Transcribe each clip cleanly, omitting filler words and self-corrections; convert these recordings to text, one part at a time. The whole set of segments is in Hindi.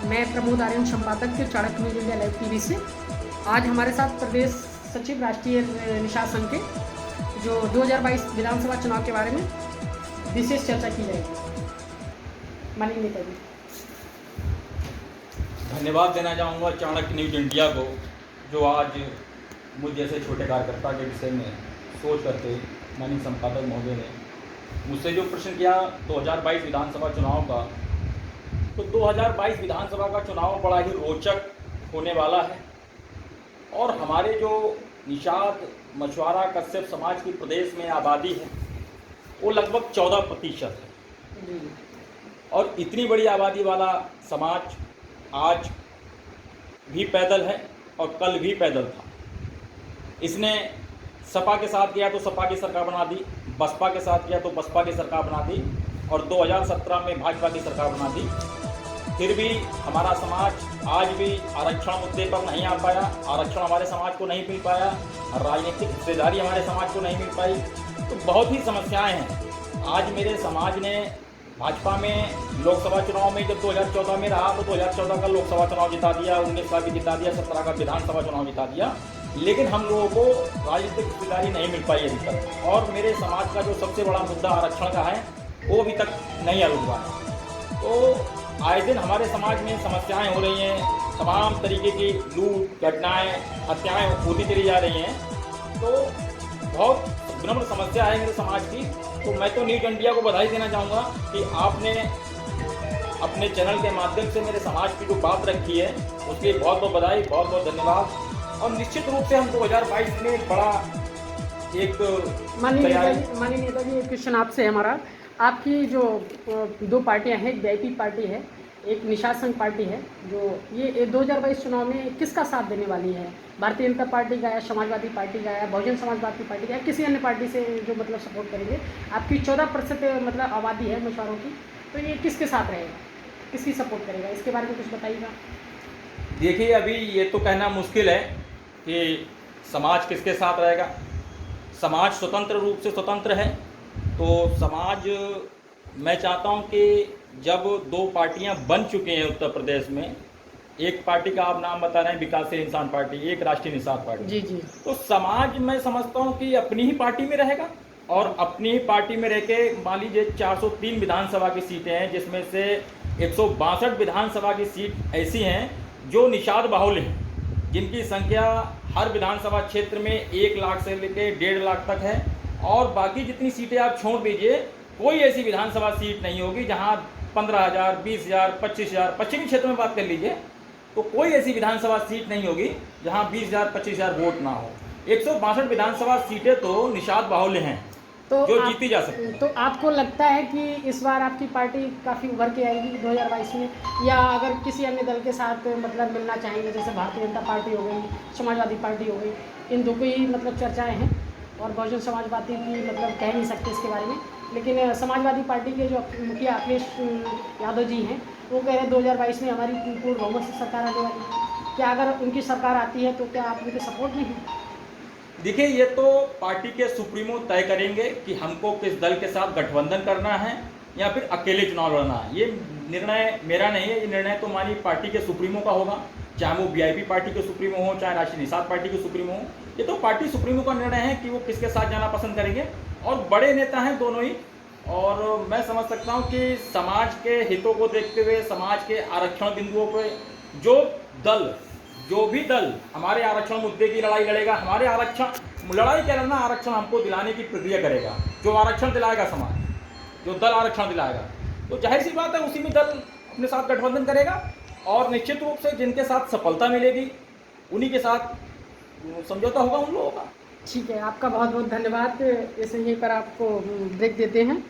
मैं प्रमोद आर्यन, संपादक Chanakya news India live TV से। आज हमारे साथ प्रदेश सचिव राष्ट्रीय निषाद संघ के जो 2022 विधानसभा चुनाव के बारे में विशेष चर्चा की जाएगी। माननीय नेता जी, धन्यवाद देना चाहूँगा चाणक्य न्यूज इंडिया को, जो आज मुझ जैसे छोटे कार्यकर्ता के विषय में सोच करके माननीय संपादक महोदय ने मुझसे जो प्रश्न किया 2022 विधानसभा चुनाव का, तो 2022 विधानसभा का चुनाव बड़ा ही रोचक होने वाला है। और हमारे जो निषाद मछुआरा कश्यप समाज की प्रदेश में आबादी है वो लगभग 14% है। और इतनी बड़ी आबादी वाला समाज आज भी पैदल है और कल भी पैदल था। इसने सपा के साथ किया तो सपा की सरकार बना दी, बसपा के साथ किया तो बसपा की सरकार बना दी और 2017 में भाजपा की सरकार बना दी। फिर भी हमारा समाज आज भी आरक्षण मुद्दे पर नहीं आ पाया, आरक्षण हमारे समाज को नहीं मिल पाया, राजनीतिक हिस्सेदारी हमारे समाज को नहीं मिल पाई। तो बहुत ही समस्याएं हैं। आज मेरे समाज ने भाजपा में लोकसभा चुनाव में जब 2014 में रहा तो 2014 का लोकसभा चुनाव जिता दिया, 19 का भी जिता दिया, 17 का विधानसभा चुनाव जिता दिया, लेकिन हम लोगों को राजनीतिक हिस्सेदारी नहीं मिल पाई अभी तक। और मेरे समाज का जो सबसे बड़ा मुद्दा आरक्षण का है वो अभी तक नहीं हल हुआ है। तो आए दिन हमारे समाज में समस्याएं हो रही हैं, तमाम तरीके की लूट घटनाएं हत्याएं होती चली जा रही हैं। तो बहुत विनम्र समस्या है मेरे समाज की। तो मैं तो न्यूज इंडिया को बधाई देना चाहूँगा कि आपने अपने चैनल के माध्यम से मेरे समाज की जो बात रखी है उसके लिए बहुत बहुत बधाई, बहुत बहुत धन्यवाद। और निश्चित रूप से हम 2022 में बड़ा एक माननीय नेता जी, एक क्वेश्चन आपसे है हमारा। आपकी जो दो पार्टियां हैं, एक वीआईपी पार्टी है, एक निषाद संघ पार्टी है, जो ये 2022 चुनाव में किसका साथ देने वाली है? भारतीय जनता पार्टी का या समाजवादी पार्टी का या बहुजन समाजवादी पार्टी का या किसी अन्य पार्टी से जो मतलब सपोर्ट करेंगे? आपकी 14% मतलब आबादी है मछुआरों की, तो ये किसके साथ रहेगा, किसकी सपोर्ट करेगा? इसके बारे में कुछ बताइएगा। देखिए, अभी ये तो कहना मुश्किल है कि समाज किसके साथ रहेगा। समाज स्वतंत्र रूप से स्वतंत्र है। तो समाज, मैं चाहता हूं कि जब दो पार्टियां बन चुके हैं उत्तर प्रदेश में, एक पार्टी का आप नाम बता रहे हैं विकासशील इंसान पार्टी, एक राष्ट्रीय निषाद पार्टी, जी जी, तो समाज मैं समझता हूं कि अपनी ही पार्टी में रहेगा और अपनी ही पार्टी में रह के मान लीजिए 403 विधानसभा की सीटें हैं, जिसमें से 162 विधानसभा की सीट ऐसी हैं जो निषाद बाहुल्य हैं, जिनकी संख्या हर विधानसभा क्षेत्र में 1 लाख से लेकर 1.5 लाख तक है। और बाकी जितनी सीटें आप छोड़ दीजिए, कोई ऐसी विधानसभा सीट नहीं होगी जहां 15,000, 20,000, 25,000, पश्चिमी क्षेत्र में बात कर लीजिए तो कोई ऐसी विधानसभा सीट नहीं होगी जहां 20,000, 25,000 वोट ना हो। 162 विधानसभा सीटें तो निषाद बाहुल्य हैं, तो जो जीती जा सकती है। तो आपको लगता है कि इस बार आपकी पार्टी काफ़ी उभर के आएगी 2022 में, या अगर किसी अन्य दल के साथ मतलब मिलना चाहेंगे, जैसे भारतीय जनता पार्टी हो गई, समाजवादी पार्टी हो गई, इन दो की मतलब चर्चाएं हैं और बहुजन समाजवादी की मतलब कह नहीं सकते इसके बारे में, लेकिन समाजवादी पार्टी के जो मुखिया अखिलेश यादव जी हैं वो कह रहे हैं 2022 में हमारी पूर्ण बहुमत से सरकार आने वाली है। क्या अगर उनकी सरकार आती है तो क्या आप उनके सपोर्ट में हैं? देखिए, ये तो पार्टी के सुप्रीमो तय करेंगे कि हमको किस दल के साथ गठबंधन करना है या फिर अकेले चुनाव लड़ना है। ये निर्णय मेरा नहीं है, ये निर्णय तो मानी पार्टी के सुप्रीमो का होगा, चाहे वो वीआईपी पार्टी के सुप्रीमो हो, चाहे राष्ट्रीय निषाद पार्टी के सुप्रीमो हो। ये तो पार्टी सुप्रीमो का निर्णय है कि वो किसके साथ जाना पसंद करेंगे। और बड़े नेता हैं दोनों ही, और मैं समझ सकता हूँ कि समाज के हितों को देखते हुए, समाज के आरक्षण बिंदुओं पर जो भी दल हमारे आरक्षण मुद्दे की लड़ाई लड़ेगा, हमारे आरक्षण लड़ाई क्या लड़ना, आरक्षण हमको दिलाने की प्रक्रिया करेगा, जो आरक्षण दिलाएगा समाज, जो दल आरक्षण दिलाएगा, तो जाहिर सी बात है उसी में दल अपने साथ गठबंधन करेगा। और निश्चित रूप से जिनके साथ सफलता मिलेगी उन्हीं के साथ समझौता होगा उन लोगों का। ठीक है, आपका बहुत बहुत धन्यवाद। ऐसे यहीं पर आपको ब्रेक देते हैं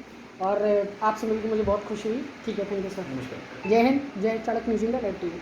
और आपसे मिलकर मुझे बहुत खुशी हुई। ठीक है, थैंक यू सर। नमस्कार। जय हिंद, जय Chanakya news India live TV.